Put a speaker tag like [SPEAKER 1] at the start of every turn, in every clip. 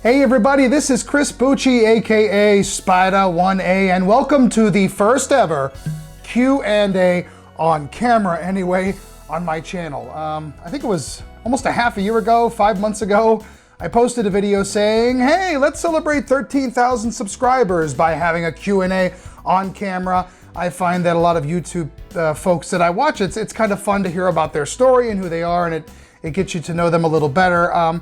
[SPEAKER 1] Hey everybody, this is Chris Bucci, aka Spida1a, and welcome to the first ever Q&A on camera anyway on my channel. I think it was almost a half a year ago, 5 months ago, I posted a video saying, hey, let's celebrate 13,000 subscribers by having a Q&A on camera. I find that a lot of YouTube folks that I watch, it's kind of fun to hear about their story and who they are, and it gets you to know them a little better.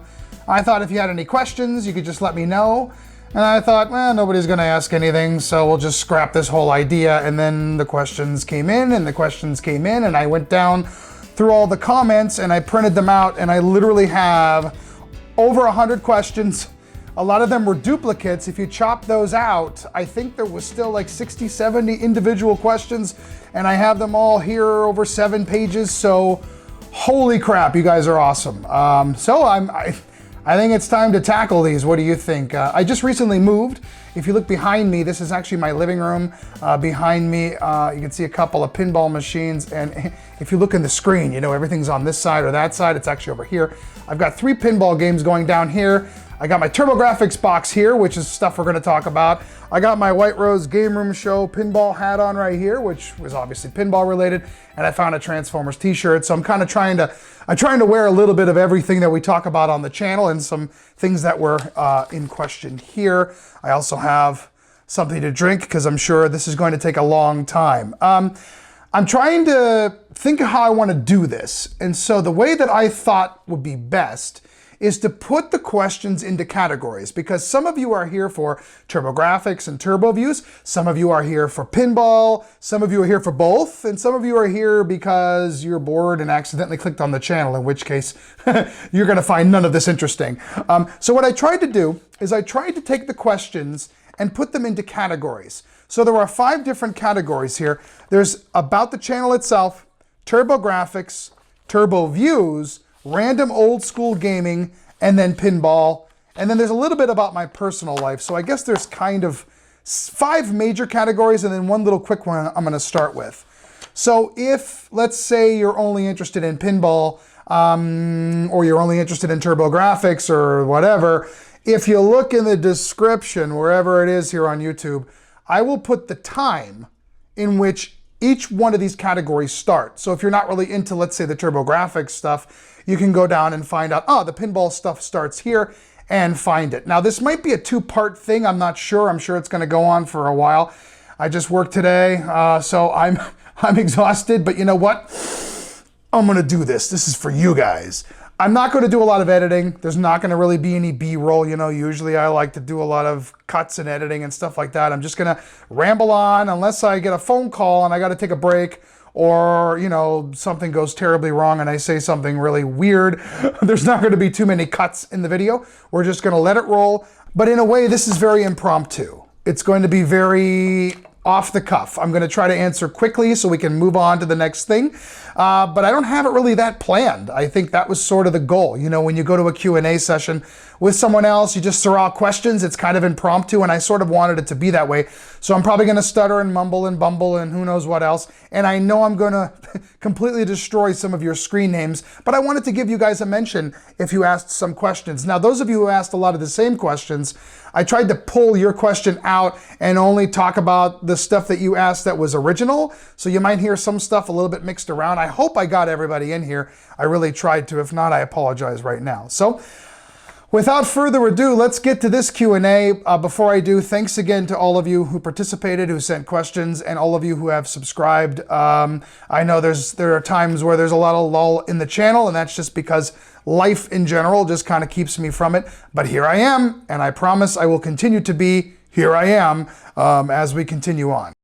[SPEAKER 1] I thought if you had any questions, you could just let me know. And I thought, well, nobody's gonna ask anything, so we'll just scrap this whole idea. And then the questions came in, and I went down through all the comments and I printed them out, and I literally have over 100 questions. A lot of them were duplicates. If you chop those out, I think there was still like 60, 70 individual questions, and I have them all here over 7 pages. So holy crap, you guys are awesome. I think it's time to tackle these. What do you think? I just recently moved. If you look behind me, this is actually my living room. Behind me, you can see a couple of pinball machines. And if you look in the screen, you know, everything's on this side or that side. It's actually over here. I've got 3 pinball games going down here. I got my TurboGrafx box here, which is stuff we're gonna talk about. I got my White Rose Game Room Show pinball hat on right here, which was obviously pinball related. And I found a Transformers t-shirt. So I'm kind of trying to wear a little bit of everything that we talk about on the channel and some things that were in question here. I also have something to drink because I'm sure this is going to take a long time. I'm trying to think of how I want to do this. And so the way that I thought would be best is to put the questions into categories, because some of you are here for TurboGrafx and TurboViews, some of you are here for pinball, some of you are here for both, and some of you are here because you're bored and accidentally clicked on the channel, in which case you're gonna find none of this interesting. So what I tried to do is I tried to take the questions and put them into categories. So there are 5 different categories here. There's about the channel itself, TurboGrafx, TurboViews, random old school gaming, and then pinball. And then there's a little bit about my personal life. So I guess there's kind of 5 major categories and then one little quick one I'm gonna start with. So if, let's say you're only interested in pinball, or you're only interested in TurboGrafx or whatever, if you look in the description, wherever it is here on YouTube, I will put the time in which each one of these categories start. So if you're not really into, let's say, the TurboGrafx stuff, you can go down and find out, oh, the pinball stuff starts here, and find it. Now, this might be a 2-part thing. I'm not sure. I'm sure it's going to go on for a while. I just worked today, so I'm exhausted, but you know what? I'm going to do this. This is for you guys. I'm not going to do a lot of editing. There's not going to really be any B-roll. You know, usually I like to do a lot of cuts and editing and stuff like that. I'm just going to ramble on unless I get a phone call and I got to take a break, or, you know, something goes terribly wrong and I say something really weird. There's not going to be too many cuts in the video. We're just going to let it roll. But in a way, this is very impromptu. It's going to be very off the cuff. I'm going to try to answer quickly so we can move on to the next thing. But I don't have it really that planned. I think that was sort of the goal. You know, when you go to a Q&A session with someone else, you just throw out questions. It's kind of impromptu, and I sort of wanted it to be that way. So I'm probably going to stutter and mumble and bumble and who knows what else. And I know I'm going to completely destroy some of your screen names, but I wanted to give you guys a mention if you asked some questions. Now, those of you who asked a lot of the same questions, I tried to pull your question out and only talk about the stuff that you asked that was original. So you might hear some stuff a little bit mixed around. I hope I got everybody in here. I really tried to. If not, I apologize right now. So without further ado, let's get to this Q&A. Before I do, thanks again to all of you who participated, who sent questions, and all of you who have subscribed. I know there are times where there's a lot of lull in the channel, and that's just because life in general just kind of keeps me from it. But here I am, and I promise I will continue to be here I am as we continue on.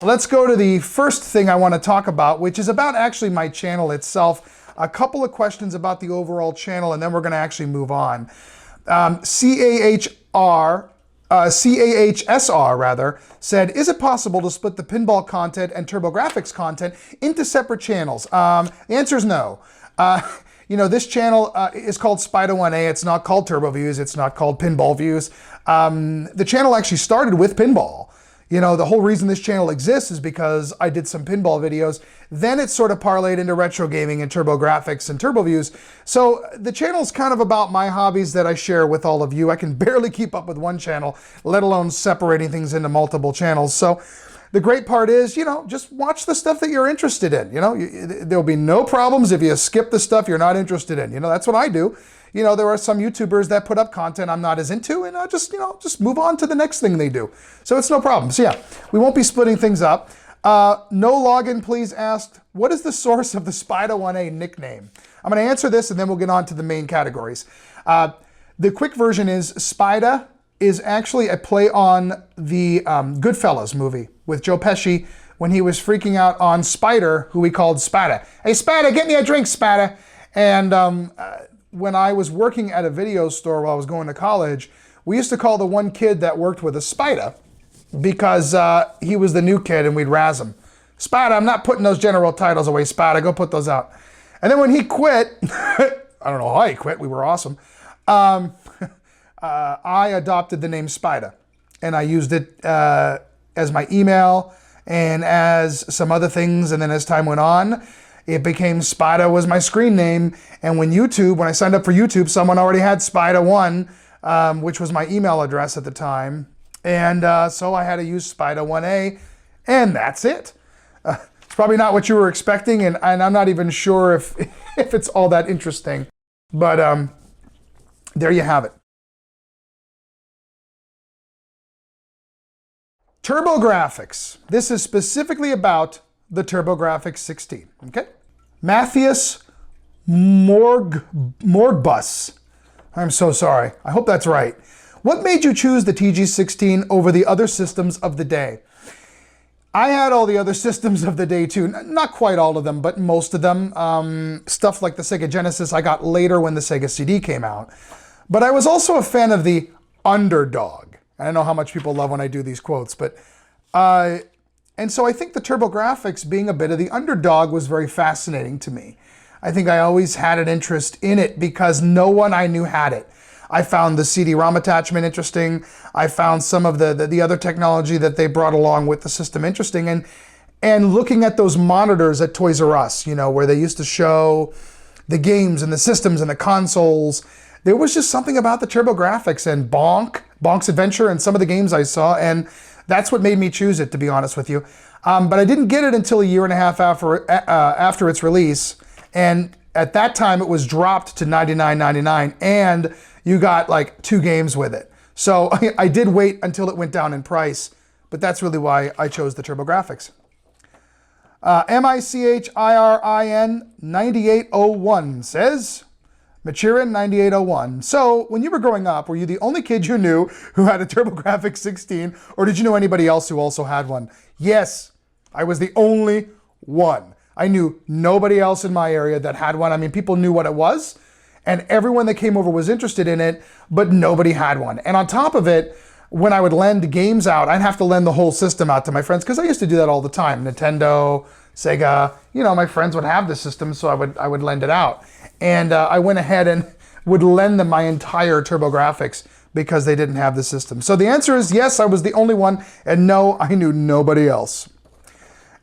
[SPEAKER 1] Let's go to the first thing I want to talk about, which is about actually my channel itself. A couple of questions about the overall channel, and then we're going to actually move on. CAHSR rather, said, is it possible to split the pinball content and TurboGrafx content into separate channels? The answer is no. You know, this channel is called Spida1a. It's not called TurboViews. It's not called Pinball Views. The channel actually started with pinball. You know, the whole reason this channel exists is because I did some pinball videos. Then it sort of parlayed into retro gaming and TurboGrafx and TurboViews. So the channel's kind of about my hobbies that I share with all of you. I can barely keep up with one channel, let alone separating things into multiple channels. So the great part is, you know, just watch the stuff that you're interested in. You know, there'll be no problems if you skip the stuff you're not interested in. You know, that's what I do. You know, there are some YouTubers that put up content I'm not as into, and I just, you know, just move on to the next thing they do. So it's no problem. So yeah, we won't be splitting things up. No Login Please asked, what is the source of the Spida1a nickname? I'm going to answer this and then we'll get on to the main categories. The quick version is Spida is actually a play on the Goodfellas movie with Joe Pesci when he was freaking out on Spider, who we called Spida. Hey, Spida, get me a drink, Spida. And when I was working at a video store while I was going to college, we used to call the one kid that worked with us Spida because he was the new kid and we'd razz him. Spida, I'm not putting those general titles away, Spida, go put those out. And then when he quit, I don't know how he quit, we were awesome, I adopted the name Spida and I used it as my email and as some other things, and then as time went on, it became Spida was my screen name. And when I signed up for YouTube, someone already had Spida1, which was my email address at the time. And so I had to use Spida1a, and that's it. It's probably not what you were expecting, and I'm not even sure if it's all that interesting. But there you have it. TurboGrafx. This is specifically about the TurboGrafx 16, okay? Matthias Morgbus. I'm so sorry. I hope that's right. What made you choose the TG16 over the other systems of the day? I had all the other systems of the day too. Not quite all of them, but most of them. Stuff like the Sega Genesis I got later when the Sega CD came out. But I was also a fan of the underdog. I don't know how much people love when I do these quotes, but and so I think the TurboGrafx being a bit of the underdog was very fascinating to me. I think I always had an interest in it because no one I knew had it. I found the CD-ROM attachment interesting. I found some of the other technology that they brought along with the system interesting. And looking at those monitors at Toys R Us, you know, where they used to show the games and the systems and the consoles, there was just something about the TurboGrafx and Bonk's Adventure and some of the games I saw, and that's what made me choose it, to be honest with you. But I didn't get it until a year and a half after its release, and at that time it was dropped to $99.99, and you got like 2 games with it. So I did wait until it went down in price, but that's really why I chose the TurboGrafx. MICHIRIN 9801 says, Machirin 9801. So when you were growing up, were you the only kid you knew who had a TurboGrafx 16, or did you know anybody else who also had one? Yes, I was the only one. I knew nobody else in my area that had one. I mean, people knew what it was, and everyone that came over was interested in it, but nobody had one. And on top of it, when I would lend games out, I'd have to lend the whole system out to my friends, because I used to do that all the time. Nintendo, Sega, you know, my friends would have the system, so I would lend it out. And I went ahead and would lend them my entire TurboGrafx because they didn't have the system. So the answer is yes, I was the only one, and no, I knew nobody else.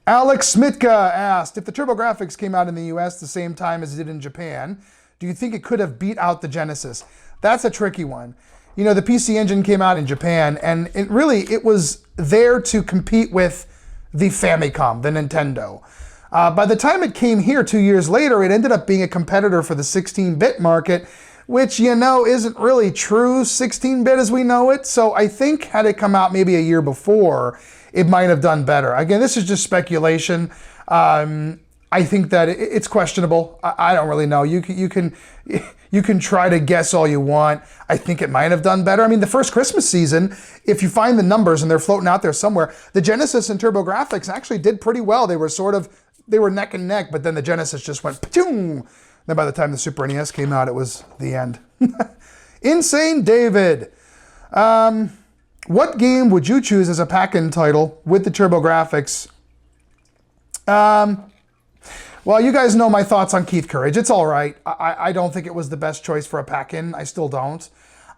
[SPEAKER 1] Alex Smitka asked, if the TurboGrafx came out in the US the same time as it did in Japan, do you think it could have beat out the Genesis? That's a tricky one. You know, the PC Engine came out in Japan, and it was there to compete with the Famicom, the Nintendo. By the time it came here 2 years later, it ended up being a competitor for the 16-bit market, which, you know, isn't really true 16-bit as we know it. So I think had it come out maybe a year before, it might have done better. Again, this is just speculation. I think that it's questionable. I don't really know. You can try to guess all you want. I think it might have done better. I mean, the first Christmas season, if you find the numbers and they're floating out there somewhere, the Genesis and TurboGrafx actually did pretty well. They were neck and neck, but then the Genesis just went pa-choom. Then by the time the Super NES came out, it was the end. Insane David. What game would you choose as a pack-in title with the TurboGrafx? Well, you guys know my thoughts on Keith Courage. It's all right. I don't think it was the best choice for a pack-in. I still don't.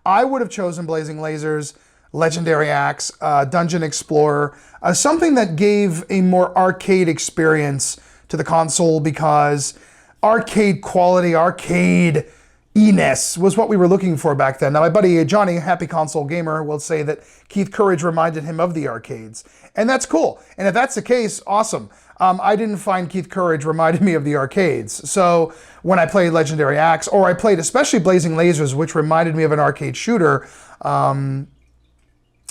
[SPEAKER 1] I would have chosen Blazing Lasers. Legendary Axe, Dungeon Explorer, something that gave a more arcade experience to the console, because arcade quality, arcade-iness was what we were looking for back then. Now, my buddy Johnny, Happy Console Gamer, will say that Keith Courage reminded him of the arcades. And that's cool. And if that's the case, awesome. I didn't find Keith Courage reminded me of the arcades. So when I played Legendary Axe, or I played especially Blazing Lasers, which reminded me of an arcade shooter, I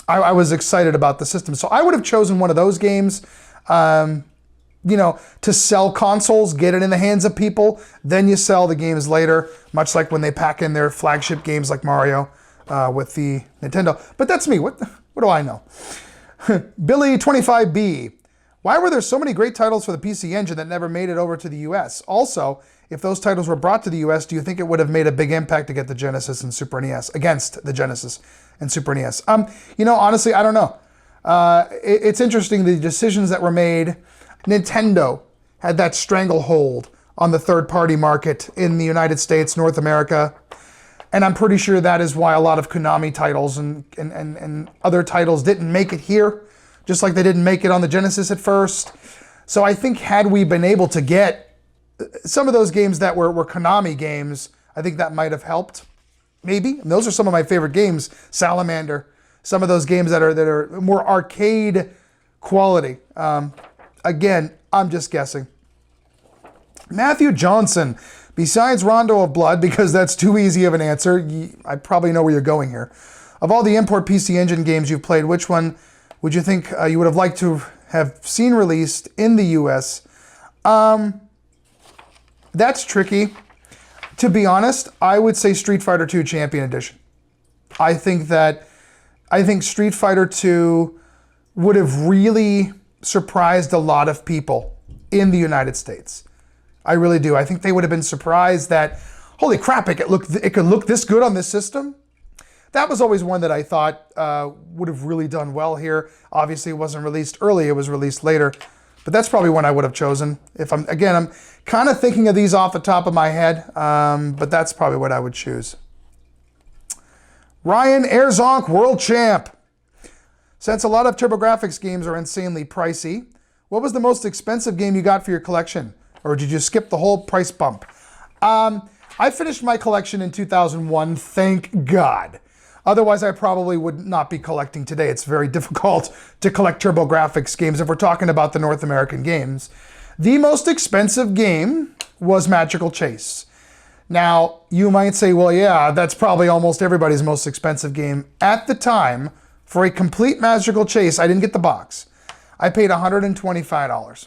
[SPEAKER 1] was excited about the system. So I would have chosen one of those games. You know, to sell consoles, get it in the hands of people, then you sell the games later, much like when they pack in their flagship games like Mario with the Nintendo. But that's me. What do I know? Billy25B. Why were there so many great titles for the PC Engine that never made it over to the US? Also, if those titles were brought to the US, do you think it would have made a big impact to get the Genesis and Super NES, against the Genesis and Super NES? You know, honestly, I don't know. It's interesting, the decisions that were made. Nintendo had that stranglehold on the third-party market in the United States, North America, and I'm pretty sure that is why a lot of Konami titles and other titles didn't make it here, just like they didn't make it on the Genesis at first. So I think had we been able to get some of those games that were Konami games, I think that might have helped, maybe. And those are some of my favorite games, Salamander, some of those games that are more arcade quality. Again, I'm just guessing. Matthew Johnson, besides Rondo of Blood, because that's too easy of an answer, I probably know where you're going here. Of all the import PC Engine games you've played, which one would you think you would have liked to have seen released in the US? That's tricky. To be honest, I would say Street Fighter II Champion Edition. I think Street Fighter II would have really surprised a lot of people in the United States. I really do. I think they would have been surprised that, holy crap, it could look this good on this system. That was always one that I thought would have really done well here. Obviously, it wasn't released early, it was released later. But that's probably one I would have chosen. I'm kind of thinking of these off the top of my head, but that's probably what I would choose. Ryan Airzonk, World Champ. Since a lot of TurboGrafx games are insanely pricey, what was the most expensive game you got for your collection? Or did you skip the whole price bump? I finished my collection in 2001, thank God. Otherwise, I probably would not be collecting today. It's very difficult to collect TurboGrafx games if we're talking about the North American games. The most expensive game was Magical Chase. Now, you might say, well, yeah, that's probably almost everybody's most expensive game. At the time, for a complete Magical Chase, I didn't get the box. I paid $125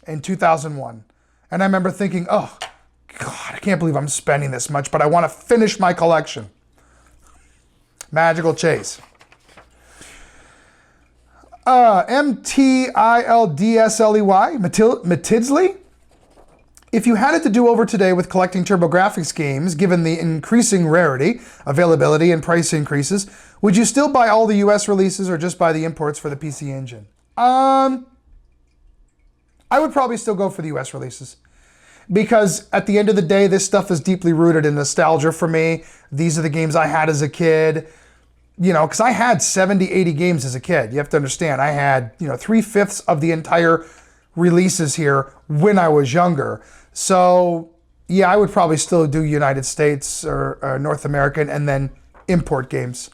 [SPEAKER 1] in 2001. And I remember thinking, oh, God, I can't believe I'm spending this much, but I want to finish my collection. Magical Chase. MTILDSLEY, Matidsley? If you had it to do over today with collecting TurboGrafx games, given the increasing rarity, availability, and price increases, would you still buy all the US releases or just buy the imports for the PC Engine? I would probably still go for the US releases. Because at the end of the day, this stuff is deeply rooted in nostalgia for me. These are the games I had as a kid. You know, because I had 70, 80 games as a kid. You have to understand, I had, 3/5 of the entire releases here when I was younger. So, yeah, I would probably still do United States or North American and then import games.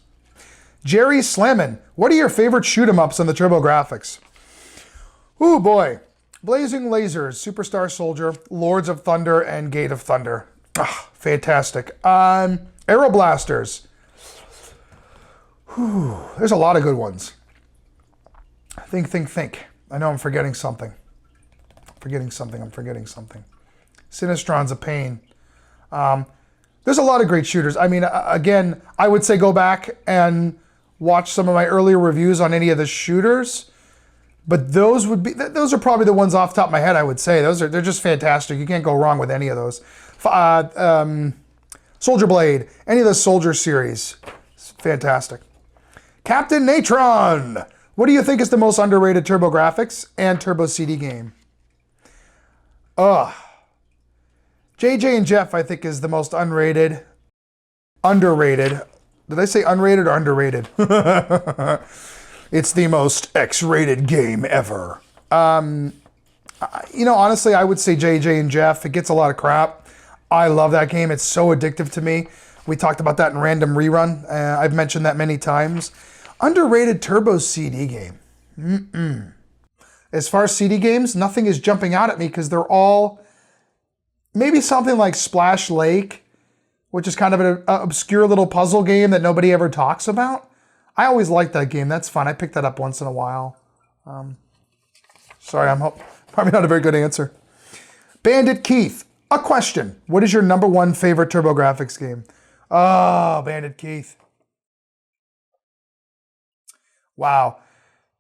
[SPEAKER 1] Jerry Slammin, what are your favorite shoot-'em-ups on the TurboGrafx? Ooh, boy. Blazing Lasers, Superstar Soldier, Lords of Thunder, and Gate of Thunder. Ah, fantastic. Aeroblasters. Whew, there's a lot of good ones. Think. I know I'm forgetting something. I'm forgetting something. Sinistron's a pain. There's a lot of great shooters. I mean, again, I would say go back and watch some of my earlier reviews on any of the shooters. But those are probably the ones off the top of my head, I would say. They're just fantastic. You can't go wrong with any of those. Soldier Blade, any of the Soldier series. It's fantastic. Captain Natron, what do you think is the most underrated TurboGrafx and Turbo CD game? JJ and Jeff, I think, is the most underrated. Did I say unrated or underrated? It's the most X-rated game ever. You know, honestly, I would say JJ and Jeff. It gets a lot of crap. I love that game. It's so addictive to me. We talked about that in Random Rerun. I've mentioned that many times. Underrated Turbo CD game. As far as CD games, nothing is jumping out at me because they're all maybe something like Splash Lake, which is kind of an obscure little puzzle game that nobody ever talks about. I always liked that game. That's fun. I pick that up once in a while. Sorry, I'm probably not a very good answer. Bandit Keith, a question. What is your #1 favorite TurboGrafx game? Oh, Bandit Keith. Wow.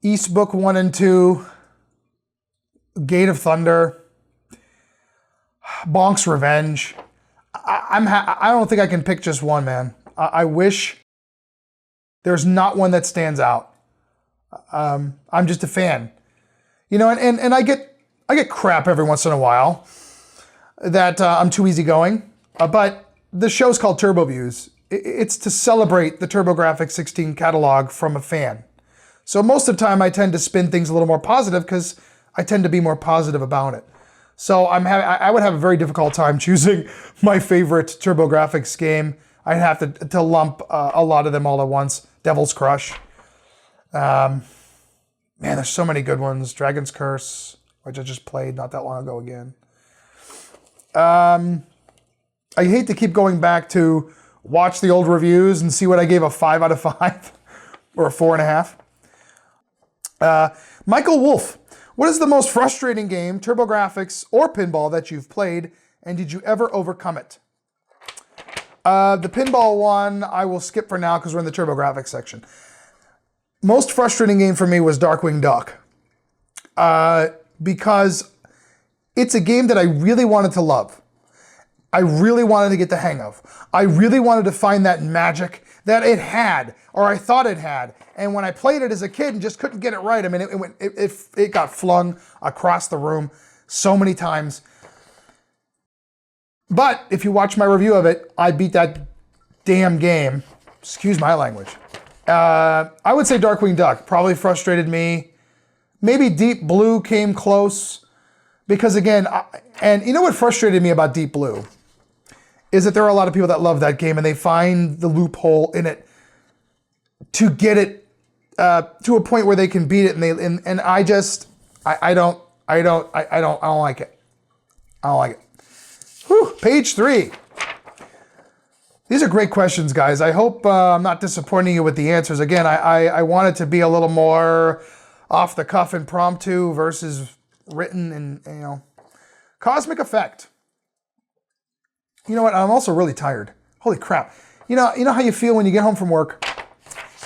[SPEAKER 1] Eastbook 1 and 2. Gate of Thunder. Bonk's Revenge. I don't think I can pick just one, man. I wish there's not one that stands out. I'm just a fan. You know, and I get crap every once in a while that I'm too easygoing. But the show's called Turbo Views. It's to celebrate the TurboGrafx 16 catalog from a fan. So most of the time I tend to spin things a little more positive because I tend to be more positive about it. So I would have a very difficult time choosing my favorite TurboGrafx game. I'd have to lump a lot of them all at once. Devil's Crush. Man, there's so many good ones. Dragon's Curse, which I just played not that long ago again. I hate to keep going back to watch the old reviews and see what I gave a 5 out of 5 or a 4.5. Michael Wolf, what is the most frustrating game, TurboGrafx or Pinball, that you've played, and did you ever overcome it? The Pinball one I will skip for now because we're in the TurboGrafx section. Most frustrating game for me was Darkwing Duck. Because it's a game that I really wanted to love. I really wanted to get the hang of. I really wanted to find that magic that it had, or I thought it had. And when I played it as a kid and just couldn't get it right, I mean, it got flung across the room so many times. But if you watch my review of it, I beat that damn game. Excuse my language. I would say Darkwing Duck probably frustrated me. Maybe Deep Blue came close. Because again, and you know what frustrated me about Deep Blue? Is that there are a lot of people that love that game and they find the loophole in it to get it to a point where they can beat it, and I don't like it. I don't like it. Whew, page 3. These are great questions, guys. I hope I'm not disappointing you with the answers. Again, I want it to be a little more off the cuff, impromptu versus written, and you know, Cosmic Effect. You know what? I'm also really tired. Holy crap! You know how you feel when you get home from work.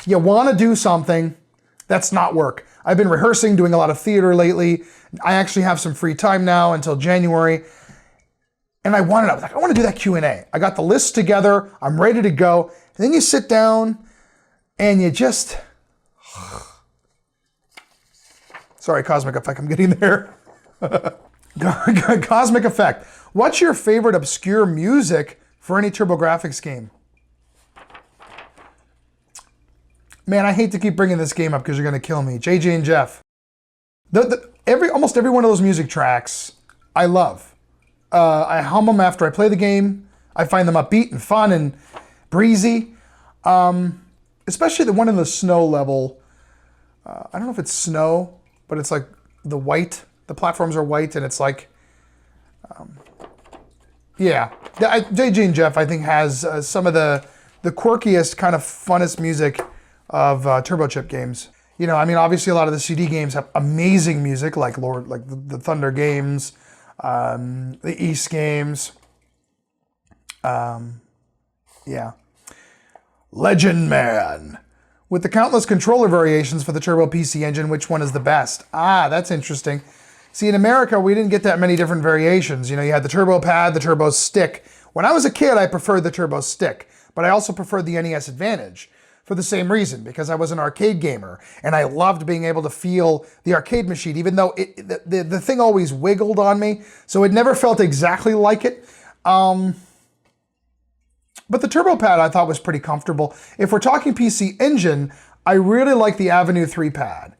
[SPEAKER 1] You want to do something that's not work. I've been rehearsing, doing a lot of theater lately. I actually have some free time now until January. And I was like, I want to do that Q&A. I got the list together. I'm ready to go. And then you sit down and you just... Sorry, Cosmic Effect, I'm getting there. Cosmic Effect. What's your favorite obscure music for any TurboGrafx game? Man, I hate to keep bringing this game up because you're going to kill me. JJ and Jeff. Almost every one of those music tracks I love. I hum them after I play the game. I find them upbeat and fun and breezy. Especially the one in the snow level. I don't know if it's snow, but it's like the white. The platforms are white and it's like... yeah. JJ and Jeff, I think, has some of the quirkiest, kind of funnest music of Turbo Chip games. You know, I mean, obviously a lot of the CD games have amazing music, like the Thunder games, the East games. Yeah. Legend Man. With the countless controller variations for the Turbo PC Engine, which one is the best? Ah, that's interesting. See, in America, we didn't get that many different variations. You know, you had the Turbo Pad, the Turbo Stick. When I was a kid, I preferred the Turbo Stick, but I also preferred the NES Advantage for the same reason, because I was an arcade gamer, and I loved being able to feel the arcade machine, even though the thing always wiggled on me, so it never felt exactly like it. But the TurboPad I thought was pretty comfortable. If we're talking PC Engine, I really like the Avenue 3 pad.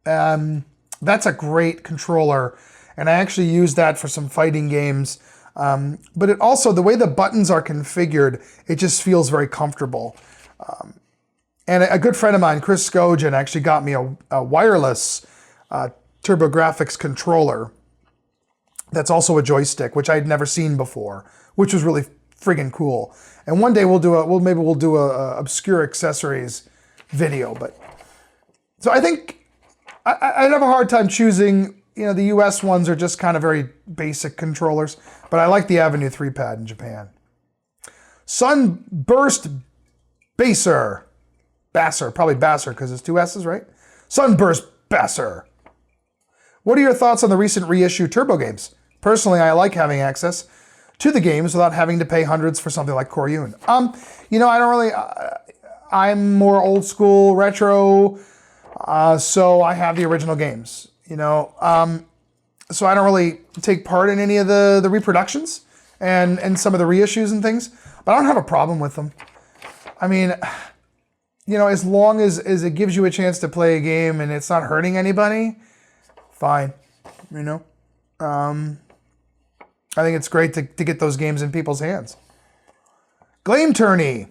[SPEAKER 1] That's a great controller, and I actually use that for some fighting games. But it also, the way the buttons are configured, it just feels very comfortable. And a good friend of mine, Chris Skojan, actually got me a wireless TurboGrafx controller that's also a joystick, which I'd never seen before, which was really friggin' cool. And one day we'll do a obscure accessories video. But so I think I'd have a hard time choosing. You know, the US ones are just kind of very basic controllers, but I like the Avenue 3 pad in Japan. Sunburst Basser, probably Basser because it's 2 S's, right? Sunburst Basser. What are your thoughts on the recent reissue Turbo games? Personally, I like having access to the games without having to pay hundreds for something like Koryun. You know, I don't really, I'm more old school retro, so I have the original games, you know. So I don't really take part in any of the reproductions and some of the reissues and things, but I don't have a problem with them. I mean, you know, as long as it gives you a chance to play a game and it's not hurting anybody, fine, you know. I think it's great to get those games in people's hands. Glame Tourney.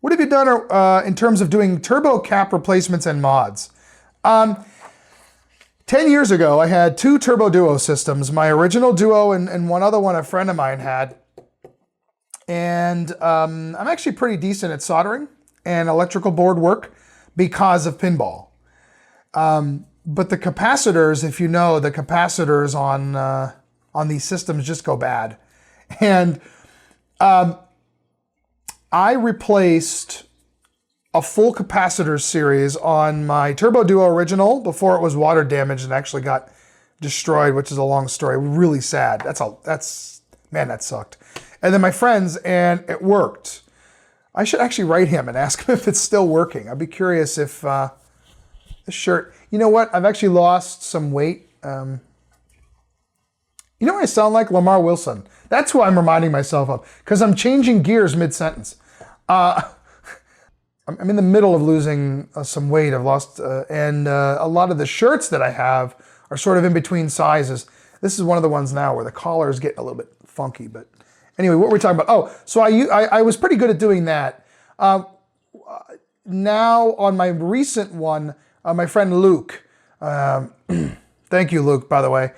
[SPEAKER 1] What have you done in terms of doing turbo cap replacements and mods? 10 years ago, I had 2 Turbo Duo systems, my original Duo and one other one a friend of mine had. And I'm actually pretty decent at soldering and electrical board work because of Pinball. But the capacitors, if you know, the capacitors on these systems just go bad. And I replaced a full capacitors series on my Turbo Duo original before it was water damaged and actually got destroyed, which is a long story. Really sad. Man, that sucked. And then my friends, and it worked. I should actually write him and ask him if it's still working. I'd be curious if the shirt. You know what? I've actually lost some weight. You know what I sound like? Lamar Wilson. That's who I'm reminding myself of, because I'm changing gears mid-sentence. I'm in the middle of losing some weight. I've lost, and a lot of the shirts that I have are sort of in between sizes. This is one of the ones now where the collar is getting a little bit funky. But anyway, what we're talking about? Oh, so I was pretty good at doing that. Now on my recent one, my friend Luke, thank you, Luke, by the way.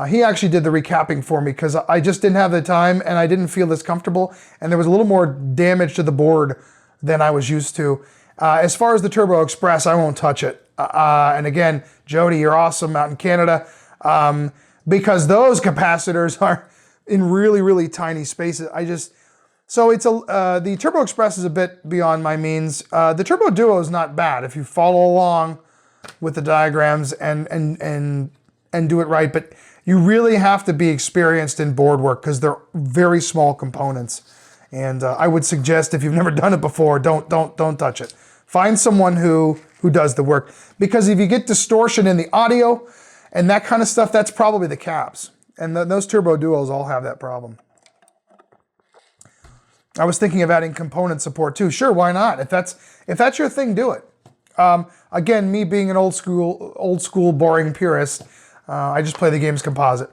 [SPEAKER 1] He actually did the recapping for me because I just didn't have the time and I didn't feel this comfortable, and there was a little more damage to the board than I was used to. As far as the Turbo Express, I won't touch it. And again, Jody, you're awesome out in Canada, because those capacitors are in really, really tiny spaces. So it's the Turbo Express is a bit beyond my means. The Turbo Duo is not bad if you follow along with the diagrams and do it right, but you really have to be experienced in board work because they're very small components. And I would suggest, if you've never done it before, don't touch it. Find someone who does the work, because if you get distortion in the audio and that kind of stuff, that's probably the caps. And those Turbo Duos all have that problem. I was thinking of adding component support too. Sure, why not? If that's your thing, do it. Again, me being an old school boring purist, I just play the games composite.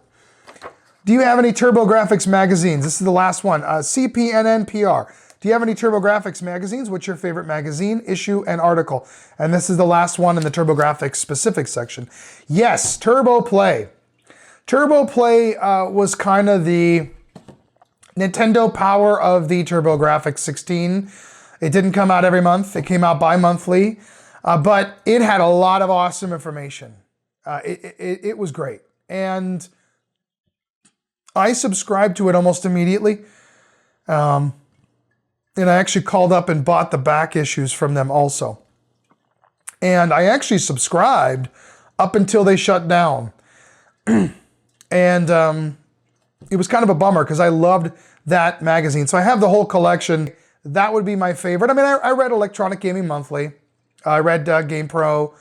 [SPEAKER 1] Do you have any TurboGrafx magazines? This is the last one. CPNNPR. Do you have any TurboGrafx magazines? What's your favorite magazine, issue, and article? And this is the last one in the TurboGrafx specific section. Yes, TurboPlay. TurboPlay was kind of the Nintendo Power of the TurboGrafx 16. It didn't come out every month. It came out bi-monthly, but it had a lot of awesome information. It was great. And I subscribed to it almost immediately. And I actually called up and bought the back issues from them also. And I actually subscribed up until they shut down. And it was kind of a bummer because I loved that magazine. So I have the whole collection. That would be my favorite. I mean, I read Electronic Gaming Monthly. I read Game Pro.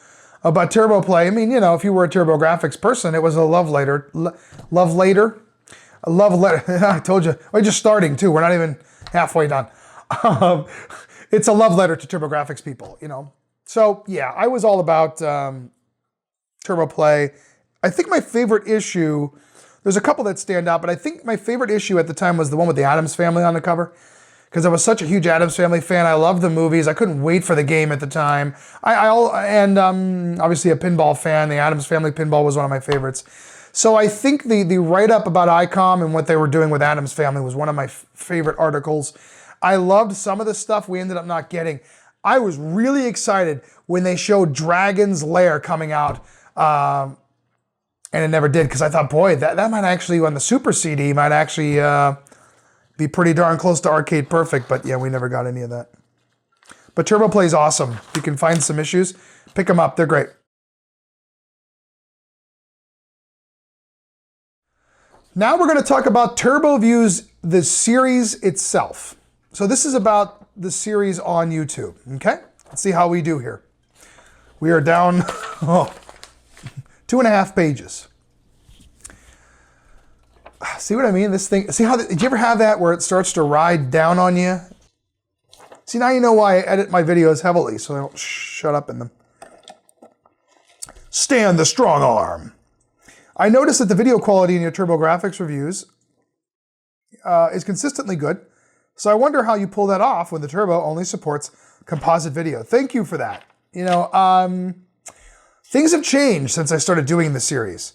[SPEAKER 1] But TurboPlay, I mean, you know, if you were a TurboGrafx person, it was a love letter. A love letter. I told you. We're just starting too. We're not even, halfway done. Um, it's a love letter to TurboGrafx people, you know. So yeah, I was all about Turbo Play. I think my favorite issue, there's a couple that stand out, but I think my favorite issue at the time was the one with the Addams Family on the cover, because I was such a huge Addams Family fan. I loved the movies. I couldn't wait for the game at the time. Obviously a pinball fan. The Addams Family pinball was one of my favorites. So I think the write-up about ICOM and what they were doing with Addams Family was one of my favorite articles. I loved some of the stuff we ended up not getting. I was really excited when they showed Dragon's Lair coming out, and it never did, because I thought, boy, that might actually, on the Super CD, might actually be pretty darn close to Arcade Perfect, but yeah, we never got any of that. But Turbo Play's awesome. You can find some issues, pick them up, they're great. Now we're going to talk about TurboViews, the series itself. So this is about the series on YouTube, okay? Let's see how we do here. We are down 2.5 pages. See what I mean? This thing, see how, did you ever have that where it starts to ride down on you? See, now you know why I edit my videos heavily, so I don't shut up in them. Stand the strong arm. I noticed that the video quality in your TurboGrafx reviews is consistently good, so I wonder how you pull that off when the Turbo only supports composite video. Thank you for that. You know, things have changed since I started doing the series.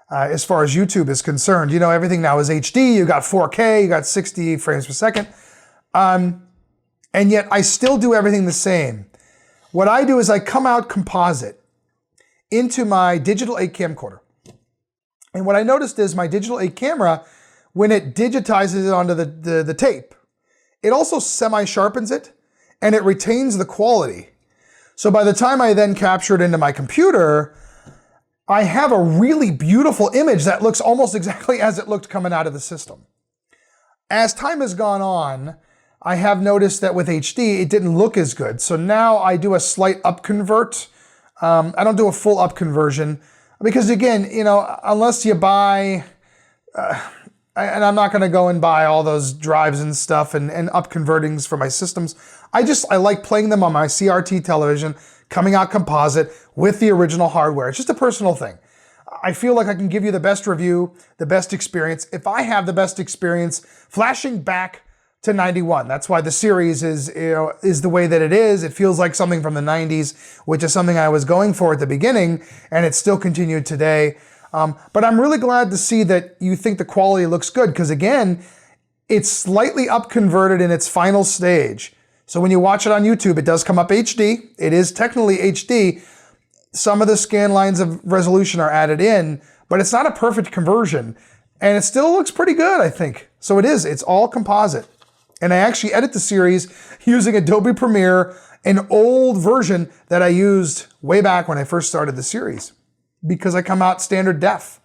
[SPEAKER 1] As far as YouTube is concerned, you know, everything now is HD, you got 4K, you got 60 frames per second, and yet I still do everything the same. What I do is I come out composite into my digital 8 camcorder. And what I noticed is my digital 8 camera, when it digitizes it onto the tape, it also semi-sharpens it, and it retains the quality. So by the time I then capture it into my computer, I have a really beautiful image that looks almost exactly as it looked coming out of the system. As time has gone on, I have noticed that with HD, it didn't look as good. So now I do a slight up convert. I don't do a full up conversion because, again, you know, unless you buy, and I'm not going to go and buy all those drives and stuff and up convertings for my systems. I like playing them on my CRT television, coming out composite with the original hardware. It's just a personal thing. I feel like I can give you the best review, the best experience. If I have the best experience flashing back to 91, that's why the series is, you know, is the way that it is. It feels like something from the 90s, which is something I was going for at the beginning, and it's still continued today. But I'm really glad to see that you think the quality looks good, because again, it's slightly up converted in its final stage. So when you watch it on YouTube, it does come up HD. It is technically HD. Some of the scan lines of resolution are added in, but it's not a perfect conversion. And it still looks pretty good, I think. So it is, it's all composite. And I actually edit the series using Adobe Premiere, an old version that I used way back when I first started the series, because I come out standard def.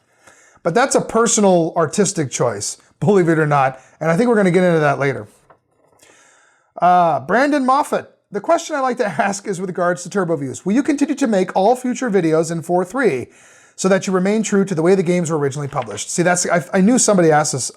[SPEAKER 1] But that's a personal artistic choice, believe it or not. And I think we're gonna get into that later. Brandon Moffat. The question I like to ask is with regards to TurboViews. Will you continue to make all future videos in 4:3 so that you remain true to the way the games were originally published? See, I knew somebody asked this.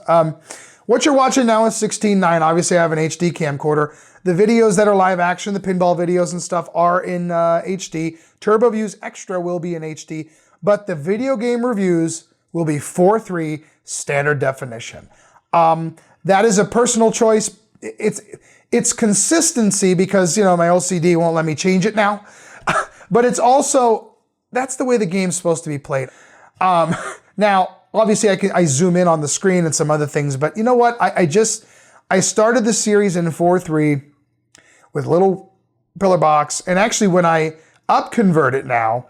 [SPEAKER 1] What you're watching now is 16:9. Obviously, I have an HD camcorder. The videos that are live action, the pinball videos and stuff, are in HD. TurboViews Extra will be in HD, but the video game reviews will be 4:3 standard definition. That is a personal choice. It's consistency because, you know, my LCD won't let me change it now. But it's also, that's the way the game's supposed to be played. Now, obviously I zoom in on the screen and some other things, but you know what? I started the series in 4:3 with little pillar box, and actually when I up convert it now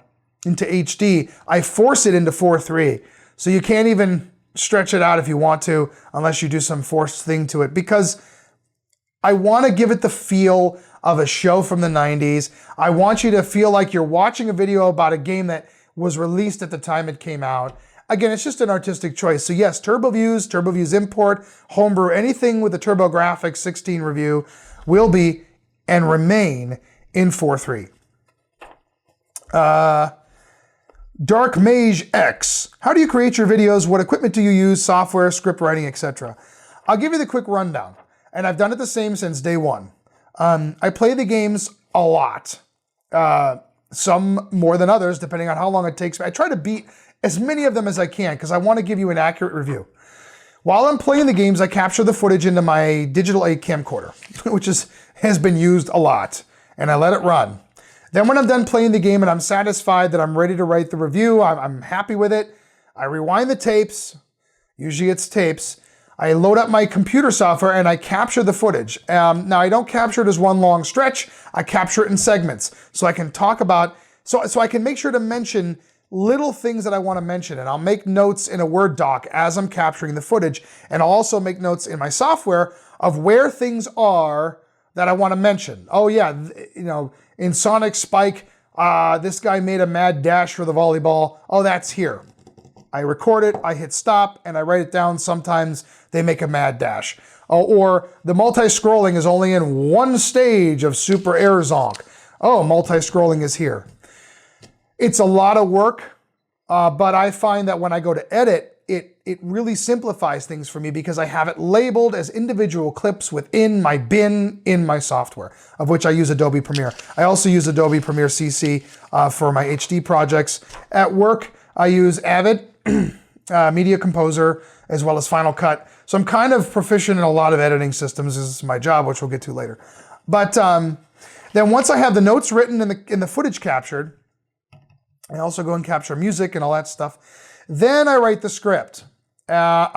[SPEAKER 1] into HD, I force it into 4:3. So you can't even stretch it out if you want to, unless you do some forced thing to it, because I want to give it the feel of a show from the 90s. I want you to feel like you're watching a video about a game that was released at the time it came out. Again, it's just an artistic choice. So yes, TurboViews, TurboViews Import, Homebrew, anything with a TurboGrafx 16 review will be and remain in 4:3. Dark Mage X. How do you create your videos? What equipment do you use? Software, script writing, etc. I'll give you the quick rundown. and I've done it the same since day one. I play the games a lot, some more than others, depending on how long it takes me. I try to beat as many of them as I can because I want to give you an accurate review. While I'm playing the games, I capture the footage into my digital 8 camcorder, which has been used a lot, and I let it run. Then when I'm done playing the game and I'm satisfied that I'm ready to write the review, I'm happy with it, I rewind the tapes, usually it's tapes, I load up my computer software and I capture the footage. Now I don't capture it as one long stretch, I capture it in segments. So I can talk about, so I can make sure to mention little things that I want to mention, and I'll make notes in a Word doc as I'm capturing the footage, and I'll also make notes in my software of where things are that I want to mention. Oh yeah, you know, in Sonic Spike, this guy made a mad dash for the volleyball. Oh, that's here. I record it, I hit stop, and I write it down. Sometimes they make a mad dash. Or the multi-scrolling is only in one stage of Super Air Zonk. Oh, multi-scrolling is here. It's a lot of work, but I find that when I go to edit, it really simplifies things for me because I have it labeled as individual clips within my bin in my software, of which I use Adobe Premiere. I also use Adobe Premiere CC for my HD projects. At work, I use Avid, Media Composer, as well as Final Cut. So I'm kind of proficient in a lot of editing systems. This is my job, which we'll get to later. But then once I have the notes written and the footage captured, I also go and capture music and all that stuff. Then I write the script. I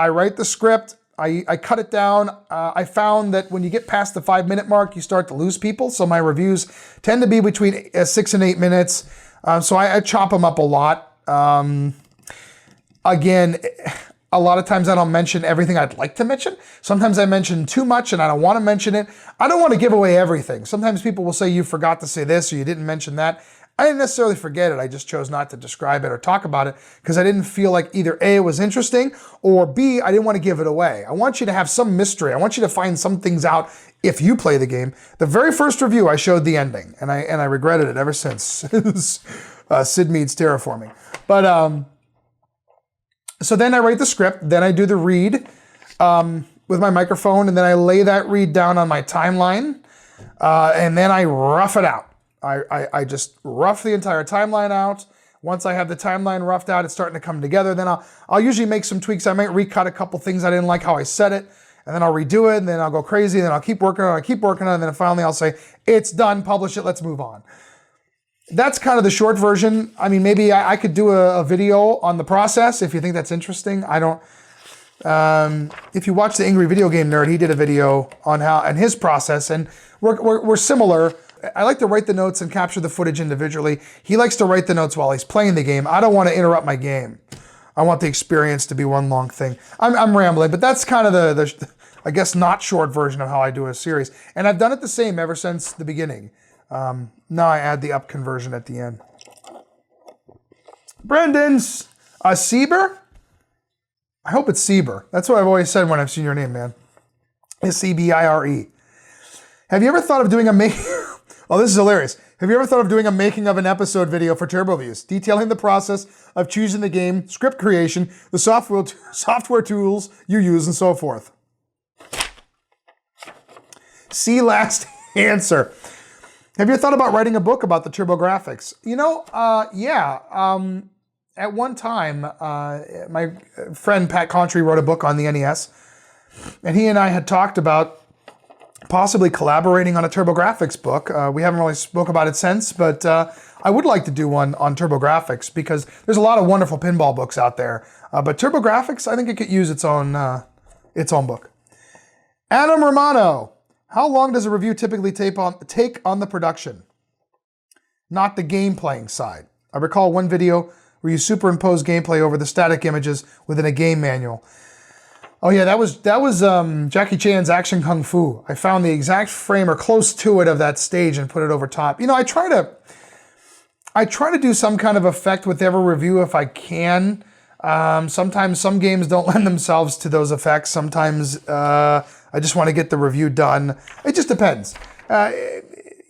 [SPEAKER 1] cut it down. I found that when you get past the 5-minute mark, you start to lose people. So my reviews tend to be between 6 and 8 minutes. So I chop them up a lot. Again, a lot of times I don't mention everything I'd like to mention. Sometimes I mention too much and I don't want to mention it. I don't want to give away everything. Sometimes people will say you forgot to say this or you didn't mention that. I didn't necessarily forget it. I just chose not to describe it or talk about it because I didn't feel like either A, it was interesting, or B, I didn't want to give it away. I want you to have some mystery. I want you to find some things out if you play the game. The very first review, I showed the ending, and I regretted it ever since. Sid Mead's Terraforming. But so then I write the script, then I do the read with my microphone, and then I lay that read down on my timeline, and then I rough it out. I just rough the entire timeline out. Once I have the timeline roughed out, it's starting to come together. Then I'll usually make some tweaks. I might recut a couple things I didn't like how I said it, and then I'll redo it, and then I'll go crazy, and then I'll keep working on it, and then finally I'll say, it's done, publish it, let's move on. That's kind of the short version. I mean, maybe I could do a video on the process if you think that's interesting. I don't. If you watch the Angry Video Game Nerd, he did a video on how and his process, and we're similar. I like to write the notes and capture the footage individually. He likes to write the notes while he's playing the game. I don't want to interrupt my game. I want the experience to be one long thing. I'm rambling, but that's kind of the I guess not short version of how I do a series. And I've done it the same ever since the beginning. Now I add the up conversion at the end. Brendan's Sieber? I hope it's Sieber. That's what I've always said when I've seen your name, man. S-E-B-I-R-E. Have you ever thought of doing a Oh, this is hilarious. Have you ever thought of doing a making of an episode video for TurboViews, detailing the process of choosing the game, script creation, the software tools you use, and so forth? See last answer. Have you thought about writing a book about the TurboGrafx? You know, yeah. At one time, my friend Pat Contry wrote a book on the NES, and he and I had talked about possibly collaborating on a TurboGrafx book. We haven't really spoke about it since, but I would like to do one on TurboGrafx because there's a lot of wonderful pinball books out there. But TurboGrafx, I think it could use its own book. Adam Romano, how long does a review typically take on the production? Not the game playing side. I recall one video where you superimpose gameplay over the static images within a game manual. Oh yeah, that was Jackie Chan's Action Kung Fu. I found the exact frame or close to it of that stage and put it over top. You know, I try to do some kind of effect with every review if I can. Sometimes some games don't lend themselves to those effects. Sometimes I just want to get the review done. It just depends.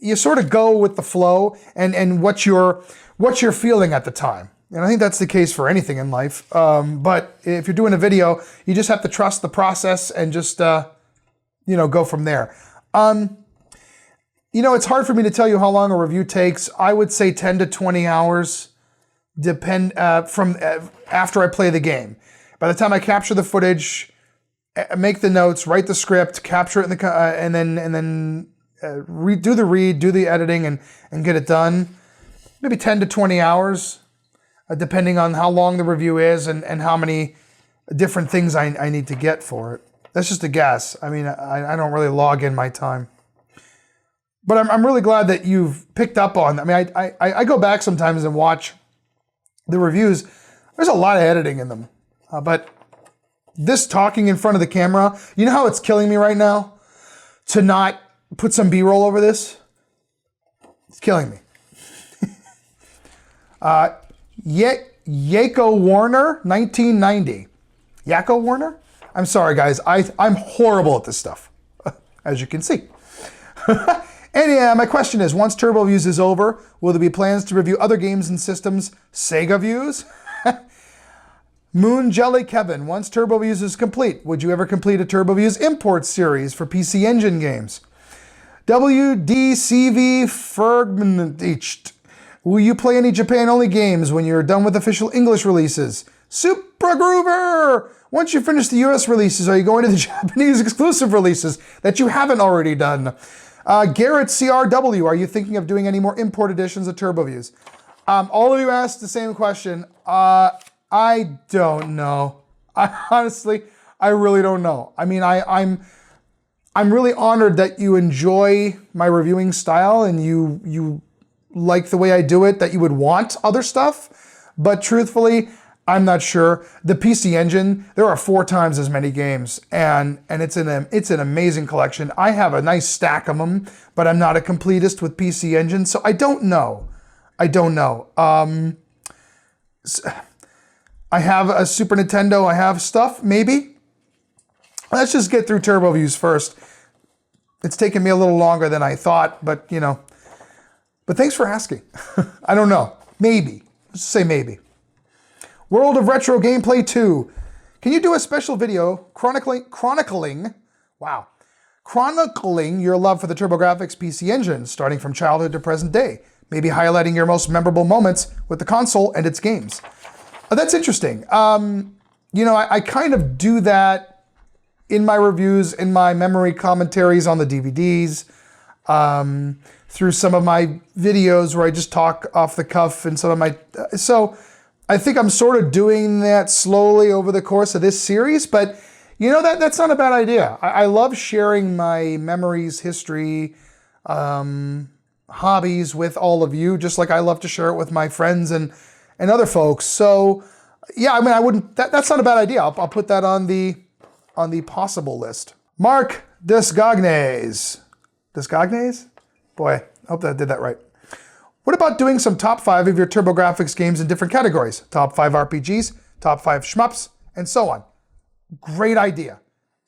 [SPEAKER 1] You sort of go with the flow and what you're feeling at the time. And I think that's the case for anything in life. But if you're doing a video, you just have to trust the process and just, go from there. It's hard for me to tell you how long a review takes. I would say 10 to 20 hours, from after I play the game. By the time I capture the footage, make the notes, write the script, capture it and then do the read, do the editing, and get it done. Maybe 10 to 20 hours, depending on how long the review is and how many different things I need to get for it. That's just a guess. I mean, I don't really log in my time. But I'm really glad that you've picked up on. I mean, I go back sometimes and watch the reviews. There's a lot of editing in them. But this talking in front of the camera, you know how it's killing me right now? To not put some B-roll over this? It's killing me. Yako Warner, 1990. Yako Warner? I'm sorry, guys. I'm horrible at this stuff, as you can see. And my question is, once TurboViews is over, will there be plans to review other games and systems? Sega views? Moon Jelly Kevin, once TurboViews is complete, would you ever complete a TurboViews import series for PC Engine games? WDCV Fergmanich, will you play any Japan-only games when you're done with official English releases? Super Groover, once you finish the US releases, are you going to the Japanese exclusive releases that you haven't already done? Garrett CRW, are you thinking of doing any more import editions of TurboViews? All of you asked the same question. I don't know. Honestly, I really don't know. I mean, I'm really honored that you enjoy my reviewing style and you like the way I do it, that you would want other stuff. But truthfully, I'm not sure. The PC Engine, there are 4 times as many games, and it's an amazing collection. I have a nice stack of them, but I'm not a completist with PC Engine, so I don't know. I have a Super Nintendo. I have stuff, maybe. Let's just get through TurboViews first. It's taken me a little longer than I thought, but But thanks for asking. I don't know. Maybe. Let's just say maybe. World of Retro Gameplay 2. Can you do a special video chronicling your love for the TurboGrafx PC Engine, starting from childhood to present day? Maybe highlighting your most memorable moments with the console and its games. That's interesting. I kind of do that in my reviews, in my memory commentaries on the DVDs, through some of my videos where I just talk off the cuff and some of my... So I think I'm sort of doing that slowly over the course of this series, but that's not a bad idea. I love sharing my memories, history, hobbies with all of you, just like I love to share it with my friends and other folks. So yeah, I mean, I wouldn't, that's not a bad idea. I'll put that on the possible list. Mark Desgagnes. Boy, I hope that I did that right. What about doing some top 5 of your TurboGrafx games in different categories? Top 5 RPGs, top 5 shmups, and so on. Great idea.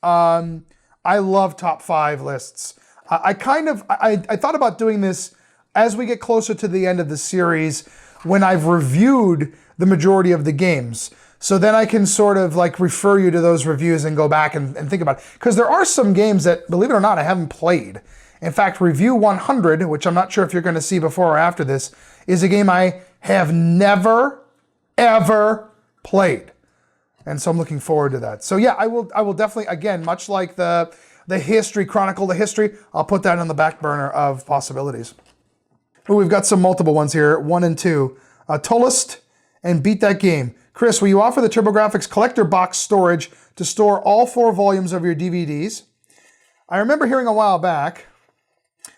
[SPEAKER 1] I love top 5 lists. I thought about doing this as we get closer to the end of the series when I've reviewed the majority of the games. So then I can sort of like refer you to those reviews and go back and think about it. Because there are some games that, believe it or not, I haven't played. In fact, Review 100, which I'm not sure if you're going to see before or after this, is a game I have never, ever played. And so I'm looking forward to that. So yeah, I will definitely, again, much like the history, chronicle the history, I'll put that on the back burner of possibilities. Ooh, we've got some multiple ones here, 1 and 2. Tullist and Beat That Game. Chris, will you offer the TurboGrafx collector box storage to store all 4 volumes of your DVDs? I remember hearing a while back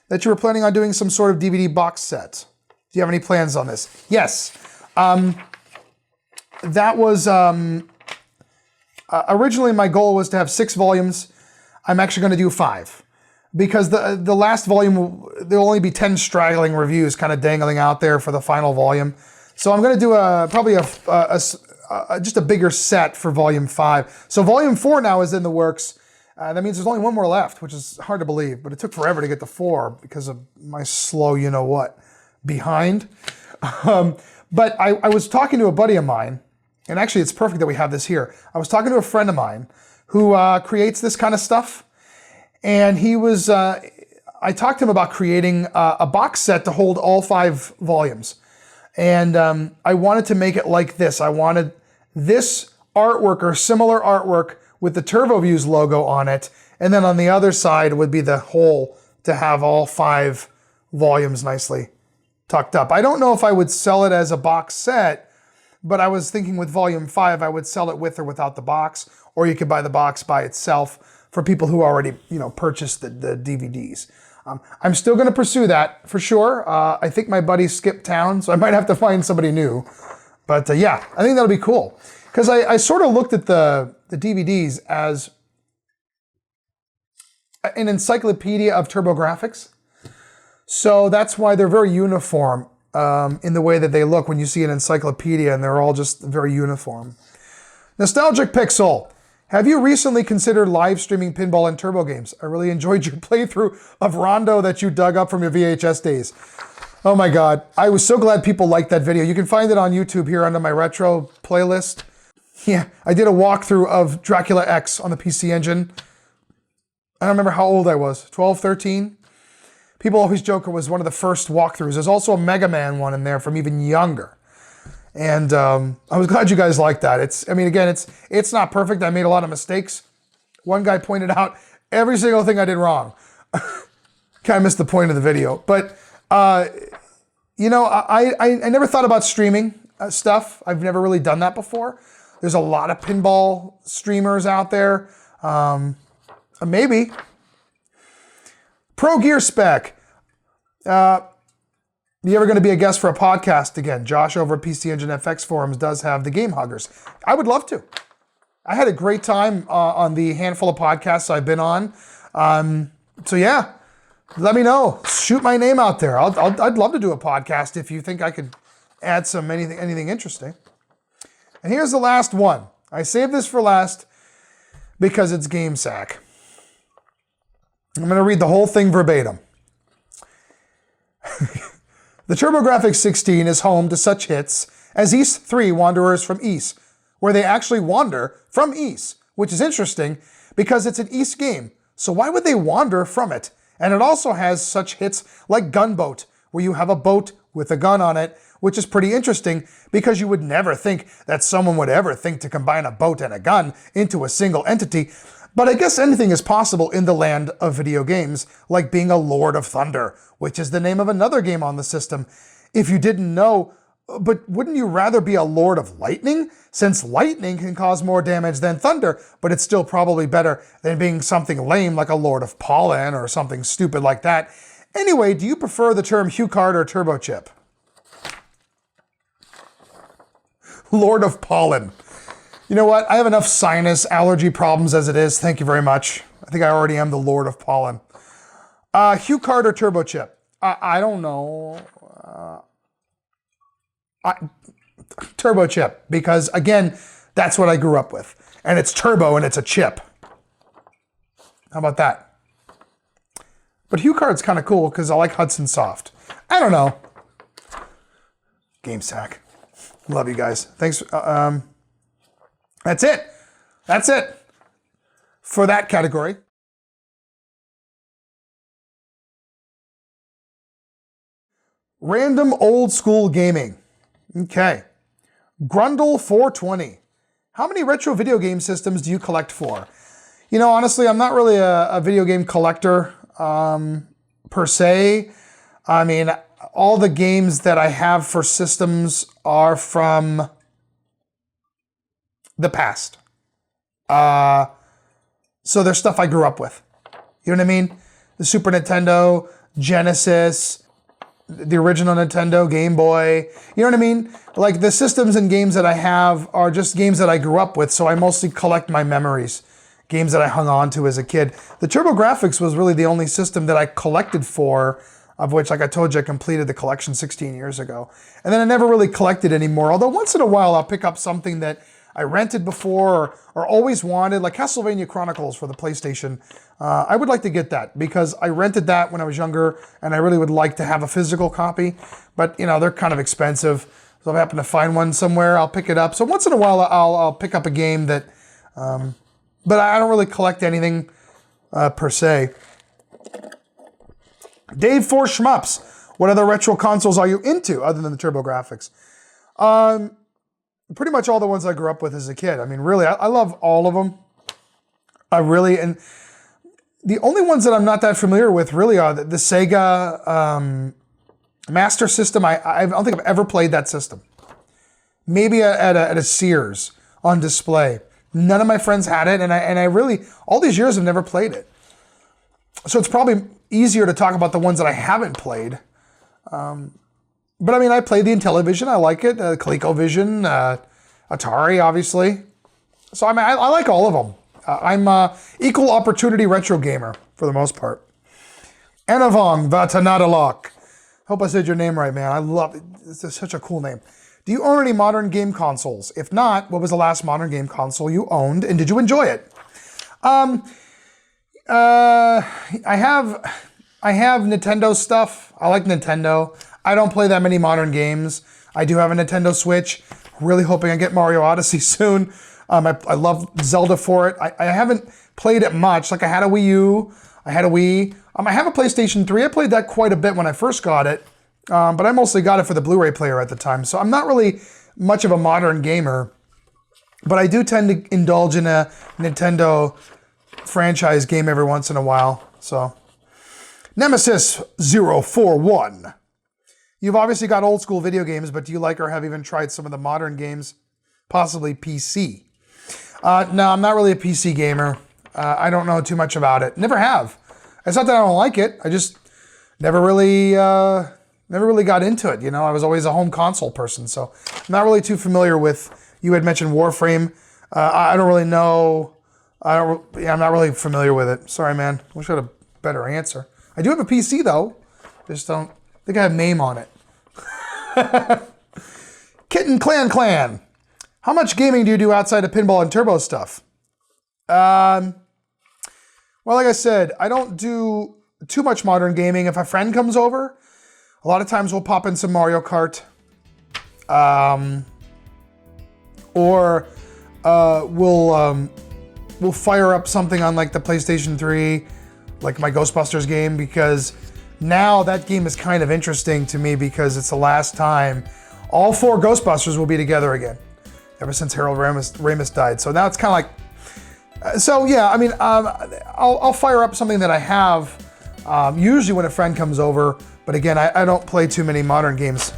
[SPEAKER 1] that you were planning on doing some sort of DVD box set. Do you have any plans on this? Yes. That was, originally my goal was to have 6 volumes. I'm actually going to do 5. Because the last volume, there'll only be 10 straggling reviews kind of dangling out there for the final volume. So I'm going to do probably just a bigger set for volume 5. So volume 4 now is in the works. That means there's only 1 more left, which is hard to believe, but it took forever to get to 4 because of my slow you-know-what behind. But I was talking to a buddy of mine, and actually it's perfect that we have this here. I was talking to a friend of mine who creates this kind of stuff, And he was, I talked to him about creating a box set to hold all 5 volumes. And I wanted to make it like this. I wanted this artwork or similar artwork with the TurboViews logo on it. And then on the other side would be the hole to have all 5 volumes nicely tucked up. I don't know if I would sell it as a box set, but I was thinking with volume 5, I would sell it with or without the box, or you could buy the box by itself for people who already, purchased the DVDs. I'm still going to pursue that for sure. I think my buddy skipped town, so I might have to find somebody new. But yeah, I think that'll be cool. Because I sort of looked at the DVDs as an encyclopedia of TurboGrafx. So that's why they're very uniform in the way that they look when you see an encyclopedia, and they're all just very uniform. Nostalgic Pixel. Have you recently considered live streaming pinball and turbo games? I really enjoyed your playthrough of Rondo that you dug up from your VHS days. Oh my God. I was so glad people liked that video. You can find it on YouTube here under my retro playlist. Yeah, I did a walkthrough of Dracula X on the PC Engine. I don't remember how old I was, 12, 13? People always joke it was one of the first walkthroughs. There's also a Mega Man one in there from even younger. And I was glad you guys liked that. It's not perfect. I made a lot of mistakes. One guy pointed out every single thing I did wrong. Kind of missed the point of the video. But, I never thought about streaming stuff. I've never really done that before. There's a lot of pinball streamers out there. Maybe. Pro Gear Spec. You ever going to be a guest for a podcast again? Josh over at PC Engine FX Forums does have the Game Huggers. I would love to. I had a great time on the handful of podcasts I've been on. So yeah, let me know. Shoot my name out there. I'd love to do a podcast if you think I could add anything interesting. And here's the last one. I saved this for last because it's GameSack. I'm going to read the whole thing verbatim. The TurboGrafx 16 is home to such hits as Ys 3 Wanderers from Ys, where they actually wander from Ys, which is interesting because it's an Ys game, so why would they wander from it? And it also has such hits like Gunboat, where you have a boat with a gun on it, which is pretty interesting because you would never think that someone would ever think to combine a boat and a gun into a single entity. But I guess anything is possible in the land of video games, like being a Lord of Thunder, which is the name of another game on the system. If you didn't know, but wouldn't you rather be a Lord of Lightning? Since lightning can cause more damage than thunder, but it's still probably better than being something lame like a Lord of Pollen or something stupid like that. Anyway, do you prefer the term HuCard or Turbo Chip? Lord of Pollen. You know what? I have enough sinus allergy problems as it is. Thank you very much. I think I already am the Lord of Pollen. HuCard or Turbo Chip? I don't know. Turbo Chip, because again, that's what I grew up with. And it's turbo and it's a chip. How about that? But HuCard's kind of cool because I like Hudson Soft. I don't know. GameSack. Love you guys. Thanks. That's it. That's it for that category. Random old school gaming. Okay. Grundle 420. How many retro video game systems do you collect for? You know, honestly, I'm not really a video game collector per se. I mean, all the games that I have for systems are from the past. So there's stuff I grew up with. You know what I mean? The Super Nintendo, Genesis, the original Nintendo, Game Boy. You know what I mean? Like the systems and games that I have are just games that I grew up with, so I mostly collect my memories. Games that I hung on to as a kid. The TurboGrafx was really the only system that I collected for, of which, like I told you, I completed the collection 16 years ago. And then I never really collected anymore, although once in a while I'll pick up something that I rented before or always wanted, like Castlevania Chronicles for the PlayStation. I would like to get that because I rented that when I was younger and I really would like to have a physical copy, but you know, they're kind of expensive. So if I happen to find one somewhere, I'll pick it up. So once in a while I'll pick up a game that, but I don't really collect anything per se. Dave for Schmups. What other retro consoles are you into other than the TurboGrafx? Pretty much all the ones I grew up with as a kid. I mean, really, I love all of them. And the only ones that I'm not that familiar with really are the Sega Master System. I don't think I've ever played that system. Maybe at a Sears on display. None of my friends had it, and I really, all these years, I've never played it. So it's probably easier to talk about the ones that I haven't played. But I mean, I played the Intellivision. I like it. ColecoVision, Atari, obviously. So I mean, I like all of them. I'm a equal opportunity retro gamer for the most part. Anavong Vatanadalok. Hope I said your name right, man. I love it. It's such a cool name. Do you own any modern game consoles? If not, what was the last modern game console you owned, and did you enjoy it? I have Nintendo stuff. I like Nintendo. I don't play that many modern games. I do have a Nintendo Switch. Really hoping I get Mario Odyssey soon. I love Zelda for it. I haven't played it much. Like I had a Wii U. I had a Wii. I have a PlayStation 3. I played that quite a bit when I first got it. But I mostly got it for the Blu-ray player at the time. So I'm not really much of a modern gamer. But I do tend to indulge in a Nintendo franchise game every once in a while. So Nemesis041. You've obviously got old school video games, but do you like or have even tried some of the modern games? Possibly PC. No, I'm not really a PC gamer. I don't know too much about it. Never have. It's not that I don't like it. I just never really got into it. You know, I was always a home console person, so I'm not really too familiar with. You had mentioned Warframe. I don't really know. I'm not really familiar with it. Sorry, man. Wish I had a better answer. I do have a PC though. Just don't think I have MAME on it. Kitten Clan. How much gaming do you do outside of pinball and turbo stuff? Well, like I said, I don't do too much modern gaming. If a friend comes over, a lot of times we'll pop in some Mario Kart. Or we'll fire up something on like the PlayStation 3, like my Ghostbusters game, because now that game is kind of interesting to me because it's the last time all 4 Ghostbusters will be together again, ever since Harold Ramis died. So now it's kind of like, so yeah, I mean, I'll fire up something that I have usually when a friend comes over, but again, I don't play too many modern games